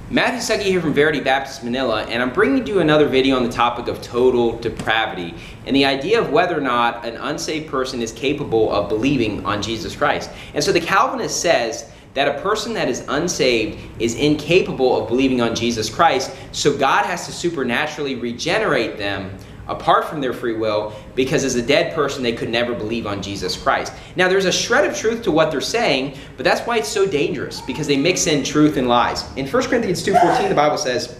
Matthew Stuckey here from Verity Baptist Manila, and I'm bringing you another video on the topic of total depravity and the idea of whether or not an unsaved person is capable of believing on Jesus Christ. And so the Calvinist says that a person that is unsaved is incapable of believing on Jesus Christ, so God has to supernaturally regenerate them apart from their free will, because as a dead person they could never believe on Jesus Christ. Now there's a shred of truth to what they're saying, but that's why it's so dangerous, because they mix in truth and lies. In 1 Corinthians 2:14 the Bible says,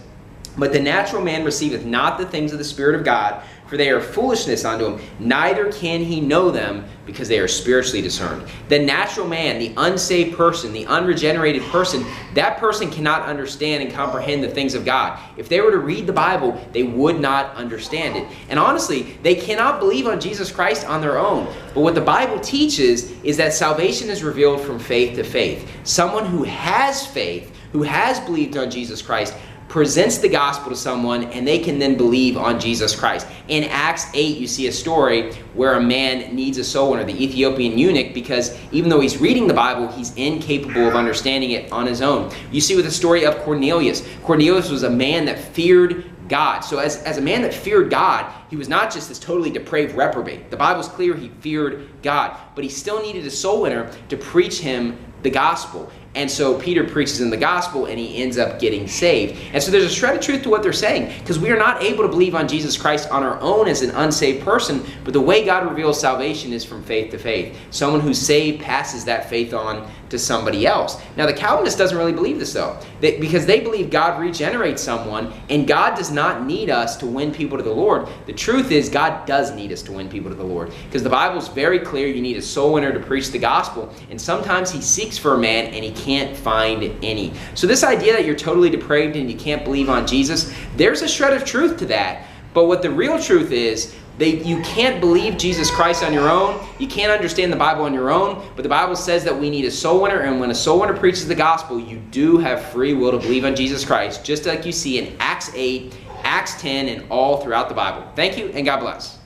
"But the natural man receiveth not the things of the Spirit of God, for they are foolishness unto him, neither can he know them, because they are spiritually discerned." The natural man, the unsaved person, the unregenerated person, that person cannot understand and comprehend the things of God. If they were to read the Bible, they would not understand it. And honestly, they cannot believe on Jesus Christ on their own. But what the Bible teaches is that salvation is revealed from faith to faith. Someone who has faith, who has believed on Jesus Christ, presents the gospel to someone, and they can then believe on Jesus Christ. In Acts 8, you see a story where a man needs a soul winner, the Ethiopian eunuch, because even though he's reading the Bible, he's incapable of understanding it on his own. You see with the story of Cornelius. Cornelius was a man that feared God. So as a man that feared God, he was not just this totally depraved reprobate. The Bible's clear he feared God, but he still needed a soul winner to preach him the gospel. And so Peter preaches in the gospel and he ends up getting saved. And so there's a shred of truth to what they're saying, because we are not able to believe on Jesus Christ on our own as an unsaved person, but the way God reveals salvation is from faith to faith. Someone who's saved passes that faith on to somebody else. Now the Calvinist doesn't really believe this though, because they believe God regenerates someone, and God does not need us to win people to the Lord. The truth is God does need us to win people to the Lord, because the Bible's very clear you need a soul winner to preach the gospel, and sometimes he seeks for a man and he can't find any. So this idea that you're totally depraved and you can't believe on Jesus, there's a shred of truth to that. But what the real truth is, you can't believe Jesus Christ on your own. You can't understand the Bible on your own. But the Bible says that we need a soul winner, and when a soul winner preaches the gospel, you do have free will to believe on Jesus Christ, just like you see in Acts 8, Acts 10, and all throughout the Bible. Thank you, and God bless.